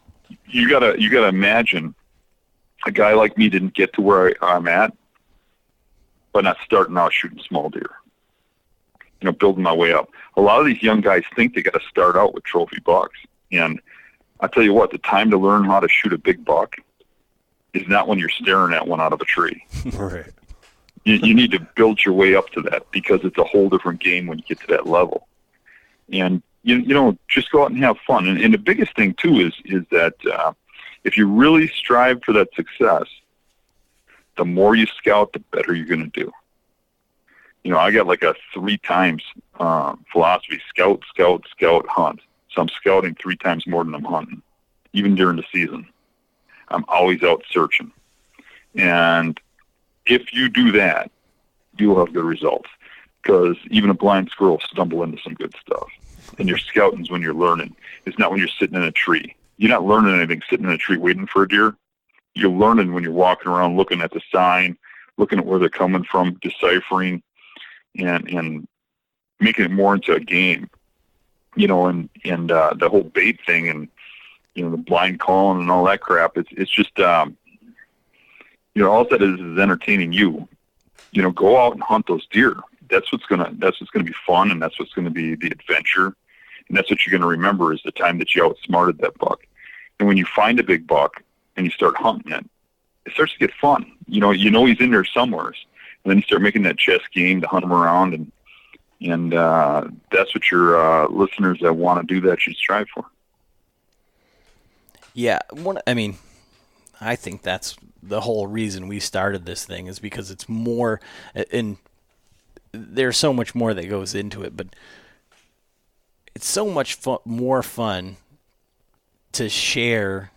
you gotta imagine a guy like me didn't get to where I'm at by not starting out shooting small deer. Building my way up. A lot of these young guys think they got to start out with trophy bucks, and I tell you what, the time to learn how to shoot a big buck is not when you're staring at one out of a tree. Right. You need to build your way up to that, because it's a whole different game when you get to that level. And just go out and have fun. And the biggest thing too is that if you really strive for that success, the more you scout, the better you're going to do. I got like a 3 times philosophy: scout, hunt. So I'm scouting 3 times more than I'm hunting, even during the season. I'm always out searching. And if you do that, you'll have good results, because even a blind squirrel stumble into some good stuff. And your scouting's when you're learning. It's not when you're sitting in a tree. You're not learning anything sitting in a tree waiting for a deer. you're learning when you're walking around, looking at the sign, looking at where they're coming from, deciphering, and making it more into a game, and the whole bait thing, and the blind calling and all that crap. It's just all that is entertaining you. Go out and hunt those deer. That's what's gonna be fun, and that's what's gonna be the adventure, and that's what you're gonna remember is the time that you outsmarted that buck. And when you find a big buck and you start hunting it, it starts to get fun. He's in there somewhere, and then you start making that chess game to hunt him around, and that's what your listeners that want to do that should strive for. Yeah, I think that's the whole reason we started this thing is because it's more, and there's so much more that goes into it, but it's so much more fun to share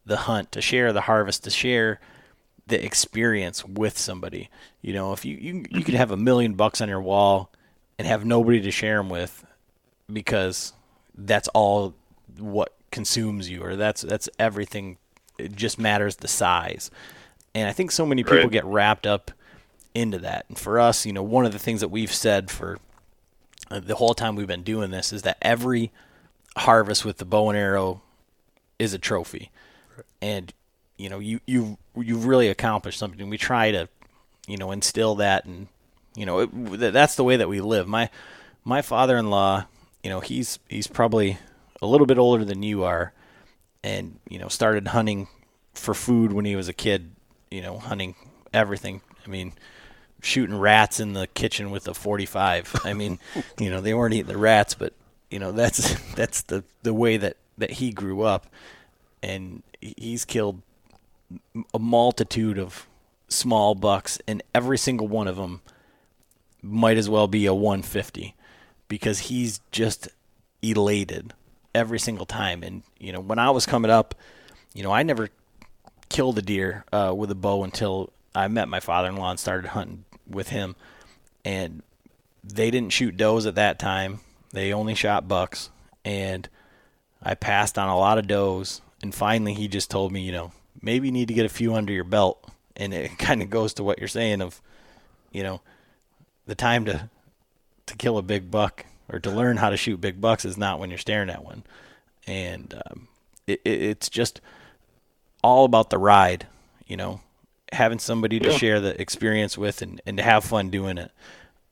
the hunt, to share the harvest, to share the experience with somebody. If you could have $1 million on your wall and have nobody to share them with because that's all what consumes you, or that's everything. It just matters the size. And I think so many people get wrapped up into that. And for us, one of the things that we've said for the whole time we've been doing this is that every harvest with the bow and arrow is a trophy. And, you've really accomplished something. We try to, instill that, and, that's the way that we live. My father-in-law, he's probably a little bit older than you are, and, started hunting for food when he was a kid, hunting everything. Shooting rats in the kitchen with a 45. They weren't eating the rats, but, that's the way that he grew up. And he's killed a multitude of small bucks, and every single one of them might as well be a 150 because he's just elated every single time. And, when I was coming up, I never killed a deer with a bow until I met my father-in-law and started hunting with him. And they didn't shoot does at that time. They only shot bucks. And I passed on a lot of does. And finally he just told me, maybe you need to get a few under your belt. And it kind of goes to what you're saying of, the time to kill a big buck or to learn how to shoot big bucks is not when you're staring at one. And it's just all about the ride, having somebody to share the experience with and to have fun doing it.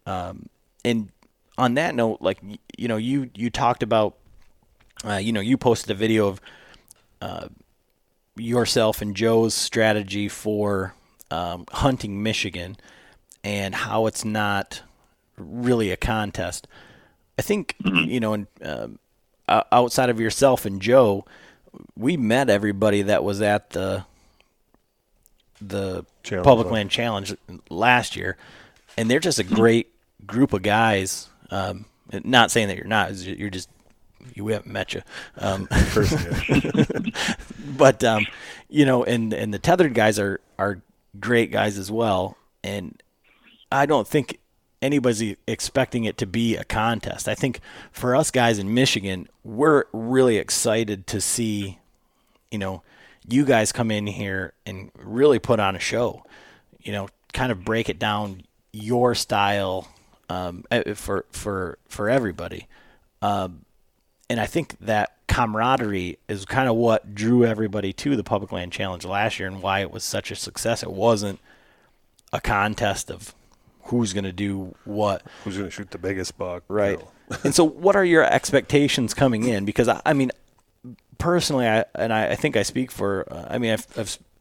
And on that note, like, you talked about, you posted a video of yourself and Joe's strategy for hunting Michigan and how it's not really a contest. I think, outside of yourself and Joe, we met everybody that was at the Public Land Challenge last year, and they're just a great group of guys. Not saying that you're not, we haven't met you. But, and the tethered guys are great guys as well. And I don't think anybody's expecting it to be a contest. I think for us guys in Michigan, we're really excited to see, you guys come in here and really put on a show, kind of break it down your style for everybody. And I think that camaraderie is kind of what drew everybody to the Public Land Challenge last year and why it was such a success. It wasn't a contest of who's going to do what. Who's going to shoot the biggest buck. Right. And so what are your expectations coming in? Because, personally, I think I speak for,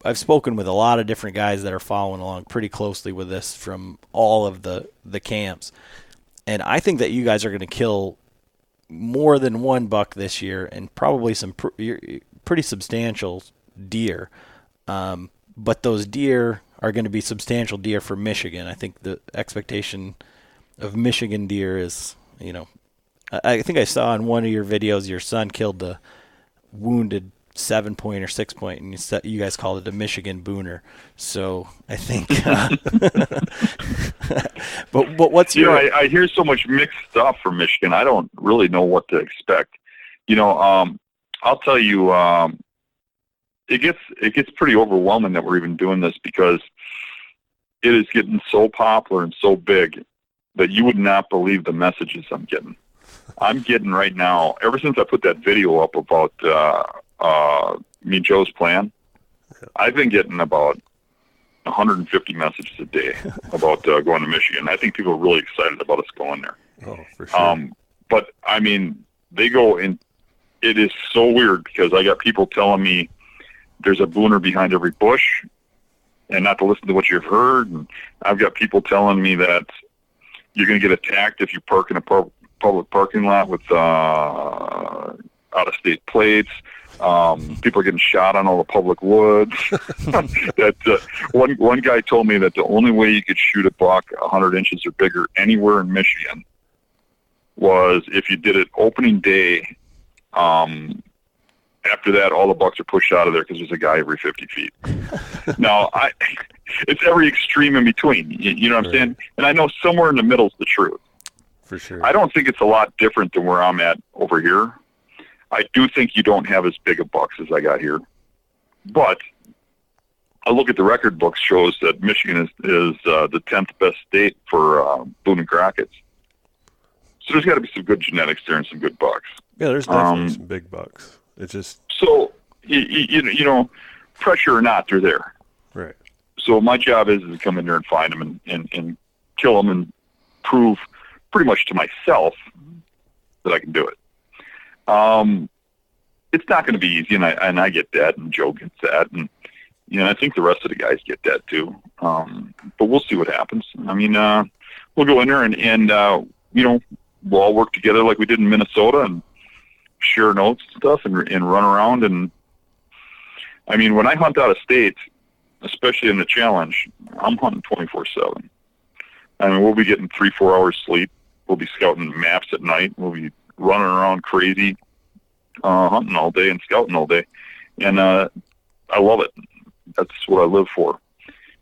I've spoken with a lot of different guys that are following along pretty closely with this from all of the camps. And I think that you guys are going to kill more than one buck this year and probably some pretty substantial deer. But those deer are going to be substantial deer for Michigan. I think the expectation of Michigan deer is, I think I saw in one of your videos your son killed the wounded 7-point or 6-point, and you guys called it a Michigan booner. So I think, but what's your? I hear so much mixed stuff from Michigan. I don't really know what to expect. I'll tell you, it gets pretty overwhelming that we're even doing this, because it is getting so popular and so big that you would not believe the messages I'm getting. I'm getting right now, ever since I put that video up about me and Joe's plan, I've been getting about 150 messages a day about going to Michigan. I think people are really excited about us going there. Oh, for sure. But I mean, they go in. It is so weird, because I got people telling me there's a booner behind every bush, and not to listen to what you've heard. And I've got people telling me that you're going to get attacked if you park in a public parking lot with out-of-state plates. People are getting shot on all the public woods. That one guy told me that the only way you could shoot a buck 100 inches or bigger anywhere in Michigan was if you did it opening day. After that, all the bucks are pushed out of there because there's a guy every 50 feet. Now, it's every extreme in between. You know what I'm saying? And I know somewhere in the middle is the truth. For sure. I don't think it's a lot different than where I'm at over here. I do think you don't have as big a bucks as I got here. But I look at the record books, shows that Michigan is the 10th best state for boone and crockets. So there's got to be some good genetics there and some good bucks. Yeah, there's definitely some big bucks. It's just so you know, pressure or not, they're there. Right. So my job is to come in there and find them and kill them and prove pretty much to myself that I can do it. It's not going to be easy, and I get that, and Joe gets that, and I think the rest of the guys get that too. But we'll see what happens. I mean, we'll go in there and we'll all work together like we did in Minnesota and share notes and stuff and run around. And I mean, when I hunt out of state, especially in the challenge, I'm hunting 24/7. I mean, we'll be getting 3-4 hours sleep. We'll be scouting maps at night. We'll be running around crazy, hunting all day and scouting all day. And I love it. That's what I live for.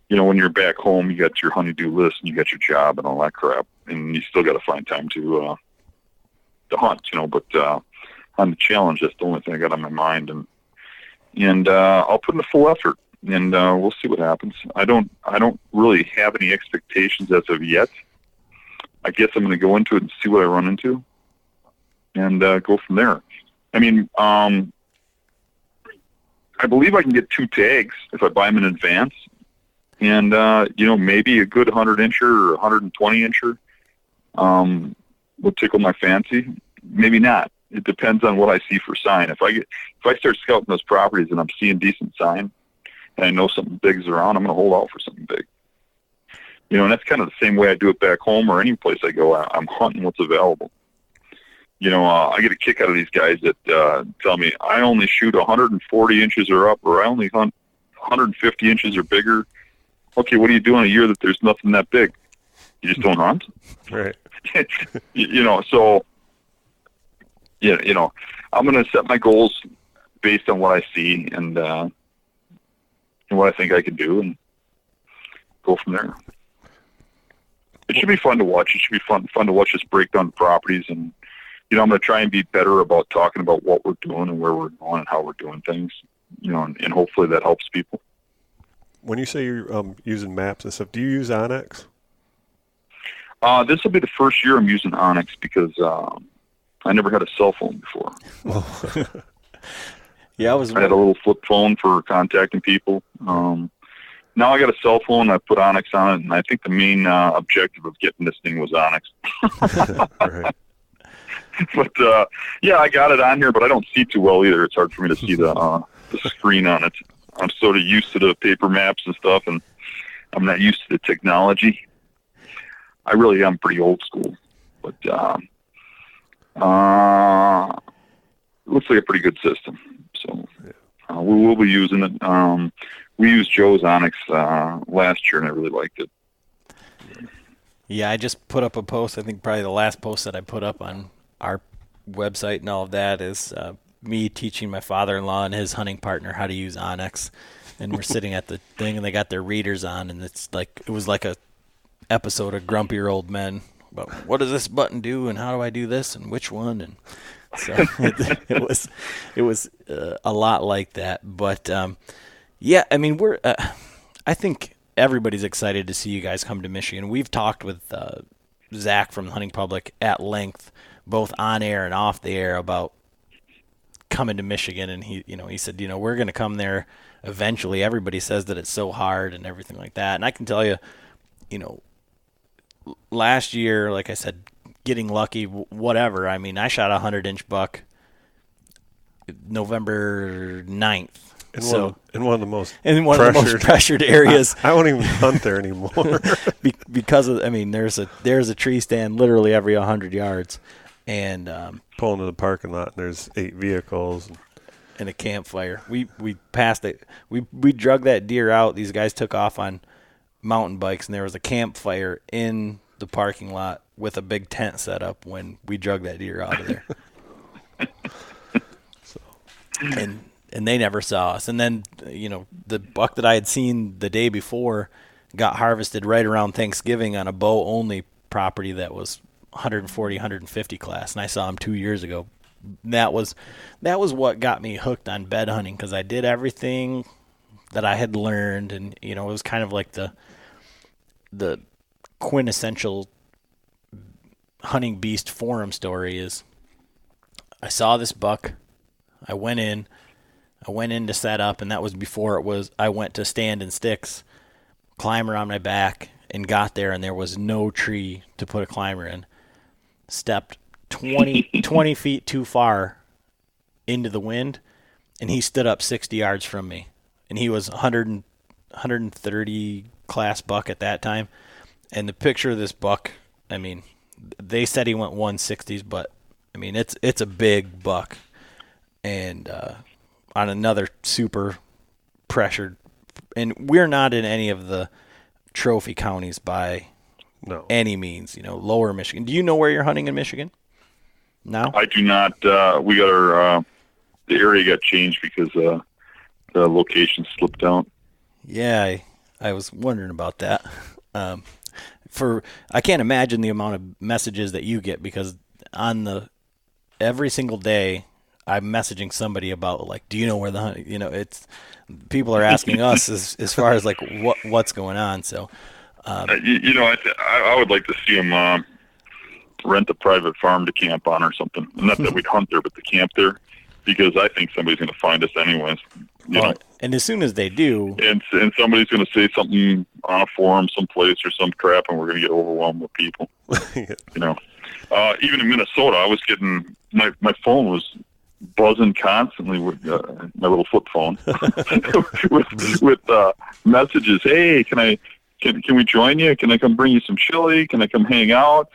When you're back home, you got your honey-do list and you got your job and all that crap, and you still got to find time to hunt, But on the challenge, that's the only thing I got on my mind, and I'll put in the full effort, and we'll see what happens. I don't really have any expectations as of yet. I guess I'm going to go into it and see what I run into, and go from there. I mean, I believe I can get 2 tags if I buy them in advance. And, maybe a good 100-incher or 120-incher will tickle my fancy. Maybe not. It depends on what I see for sign. If I start scouting those properties and I'm seeing decent sign and I know something big is around, I'm going to hold out for something big. And that's kind of the same way I do it back home or any place I go. I'm hunting what's available. I get a kick out of these guys that tell me I only shoot 140 inches or up, or I only hunt 150 inches or bigger. Okay, what are you doing a year that there's nothing that big? You just don't hunt? Right. So, I'm going to set my goals based on what I see and what I think I can do and go from there. It should be fun to watch. It should be fun to watch us break down the properties, and I'm going to try and be better about talking about what we're doing and where we're going and how we're doing things, and hopefully that helps people. When you say you're using maps and stuff, do you use Onyx? This will be the first year I'm using Onyx because I never had a cell phone before. Yeah, I had a little flip phone for contacting people. Now I got a cell phone. I put Onyx on it, and I think the main objective of getting this thing was Onyx. Right. But I got it on here, but I don't see too well either. It's hard for me to see the screen on it. I'm sort of used to the paper maps and stuff, and I'm not used to the technology. I really am pretty old school, but it looks like a pretty good system. So we will be using it. We used Joe's Onyx last year, and I really liked it. Yeah, I just put up a post. I think probably the last post that I put up on our website and all of that is me teaching my father-in-law and his hunting partner how to use Onyx. And we're sitting at the thing, and they got their readers on, and it was like a episode of Grumpier Old Men about what does this button do and how do I do this and which one. And So it was a lot like that. But yeah, I mean, I think everybody's excited to see you guys come to Michigan. We've talked with Zach from Hunting Public at length, both on air and off the air, about coming to Michigan, and he said, we're going to come there eventually. Everybody says that it's so hard and everything like that. And I can tell you, last year, like I said, getting lucky, whatever. I mean, I shot a 100-inch buck November 9th. In one of the most pressured areas. I won't even hunt there anymore. Because of, there's a tree stand literally every 100 yards. And pull into the parking lot, and there's 8 vehicles and a campfire. We passed it. We drug that deer out. These guys took off on mountain bikes, and there was a campfire in the parking lot with a big tent set up when we drug that deer out of there. And they never saw us. And then the buck that I had seen the day before got harvested right around Thanksgiving on a bow only property that was 140, 150 class, and I saw him 2 years ago. That was what got me hooked on bed hunting, because I did everything that I had learned, and it was kind of like the quintessential hunting beast forum story is I saw this buck, I went in to set up, and that was before I went to stand and sticks, climber on my back, and got there, and there was no tree to put a climber in. Stepped 20 feet too far into the wind, and he stood up 60 yards from me. And he was 130 class buck at that time. And the picture of this buck, they said he went 160s, but it's a big buck. And on another super pressured, and we're not in any of the trophy counties by any means, lower Michigan. Do you know where you're hunting in Michigan now? I do not. We got the area got changed because the location slipped out. Yeah, I was wondering about that. I can't imagine the amount of messages that you get, because every single day I'm messaging somebody about, like, do you know where the hunt? It's people are asking us as far as like what's going on. So. I would like to see him rent a private farm to camp on or something. Not that we'd hunt there, but to camp there, because I think somebody's going to find us anyways. And as soon as they do, and somebody's going to say something on a forum someplace or some crap, and we're going to get overwhelmed with people. Even in Minnesota, I was getting my phone was buzzing constantly with my little flip phone with messages. Hey, Can we join you? Can I come bring you some chili? Can I come hang out?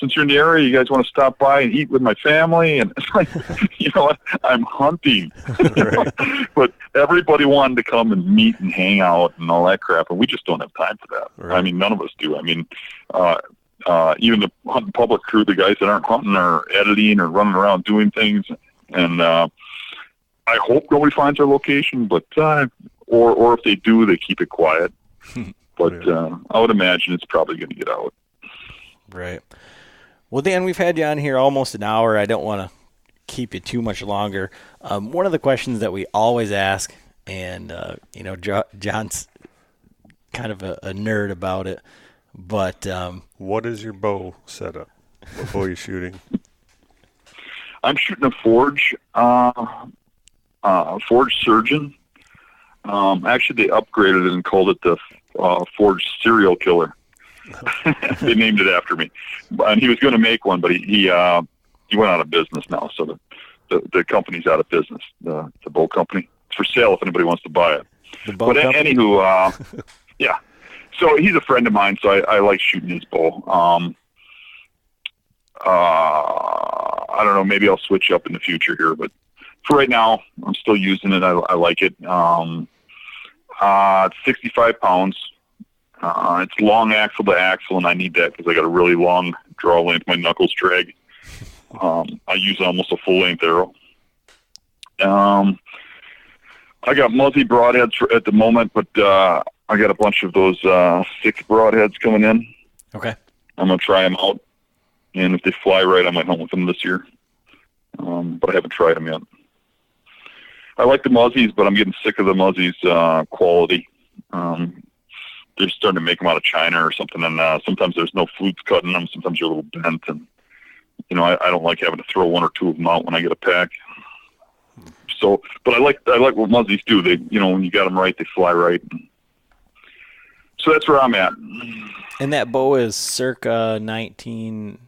Since you're in the area, you guys want to stop by and eat with my family? And it's like, I'm hunting. But everybody wanted to come and meet and hang out and all that crap, and we just don't have time for that. Right. None of us do. Even the hunting public crew, the guys that aren't hunting are editing or running around doing things. And I hope nobody finds our location, but or if they do, they keep it quiet. But I would imagine it's probably going to get out. Right. Well, Dan, we've had you on here almost an hour. I don't want to keep you too much longer. One of the questions that we always ask, and John's kind of a nerd about it, but what is your bow setup before you're shooting? I'm shooting a Forge Surgeon. Actually, they upgraded it and called it the Forge Serial Killer. They named it after me, and he was going to make one, but he went out of business now. So the company's out of business. The bow company, it's for sale if anybody wants to buy it. But anywho, yeah. So he's a friend of mine, so I like shooting his bow. I don't know, maybe I'll switch up in the future here, but for right now, I'm still using it. I like it. It's 65 pounds. It's long axle to axle, and I need that because I got a really long draw length. My knuckles drag. I use almost a full length arrow. I got muzzy broadheads at the moment, but I got a bunch of those 6 broadheads coming in. Okay. I'm gonna try them out, and if they fly right, I might hunt with them this year. but I haven't tried them yet. I like the muzzies, but I'm getting sick of the muzzies quality. They're starting to make them out of China or something, and sometimes there's no flutes cut in them. Sometimes you're a little bent, and I don't like having to throw one or two of them out when I get a pack. So, but I like what muzzies do. They, when you got them right, they fly right. So that's where I'm at. And that bow is circa 19.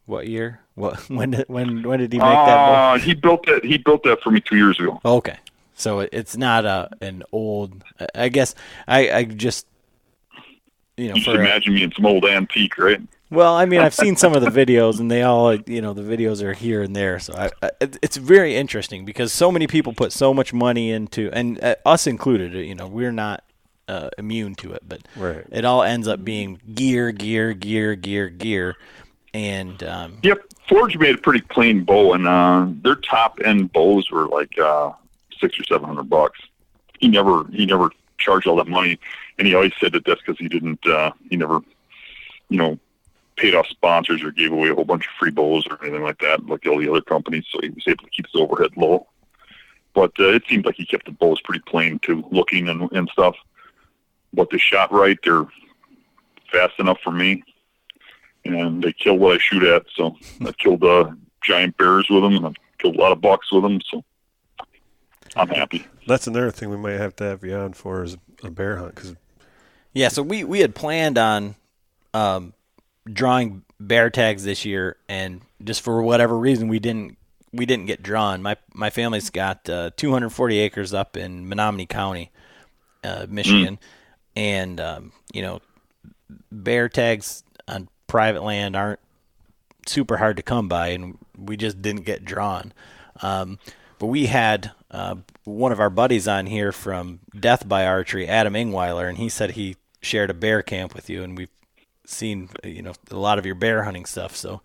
What year? When did he make that bow? He built that for me 2 years ago. Okay, so it's not an old. I guess I just you just imagine me in some old antique, right? Well, I mean, I've seen some of the videos, and they all, the videos are here and there. So it's very interesting because so many people put so much money into, and us included, we're not immune to it, but right. It all ends up being gear, and yep. Forge made a pretty clean bow, and their top end bows were like $600 or $700. He never charged all that money, and he always said that that's because he never paid off sponsors or gave away a whole bunch of free bows or anything like that, like all the other companies, so he was able to keep his overhead low. But it seemed like he kept the bows pretty plain too, looking and stuff. But they shot right, they're fast enough for me, and they kill what I shoot at. So I killed giant bears with them, and I've killed a lot of bucks with them, so I'm happy. That's another thing we might have to have you on for is a bear hunt. So we had planned on drawing bear tags this year, and just for whatever reason we didn't get drawn. My family's got 240 acres up in Menominee County, Michigan, and bear tags on private land aren't super hard to come by, and we just didn't get drawn. But we had one of our buddies on here from Death by Archery, Adam Ingweiler, and he said he shared a bear camp with you, and we've seen a lot of your bear hunting stuff, so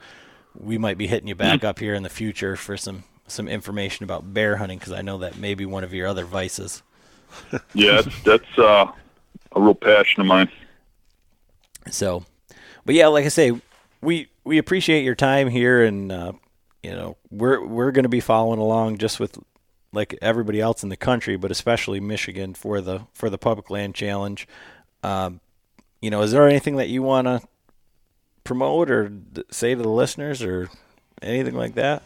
we might be hitting you back up here in the future for some information about bear hunting, because I know that may be one of your other vices. Yeah, that's a real passion of mine. So, but yeah, like I say, we appreciate your time here, and we're going to be following along just with like everybody else in the country, but especially Michigan for the Public Land Challenge. Is there anything that you want to promote or say to the listeners or anything like that?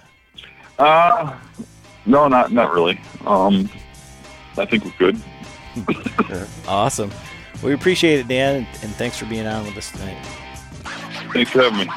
No, not really. I think we're good. Awesome. We appreciate it, Dan, and thanks for being on with us tonight. Thanks for having me.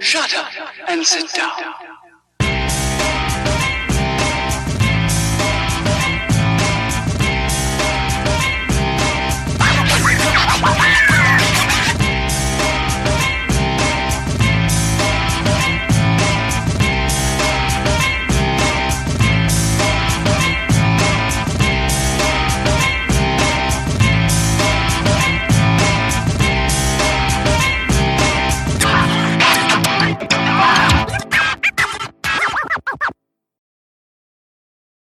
Shut up and sit down.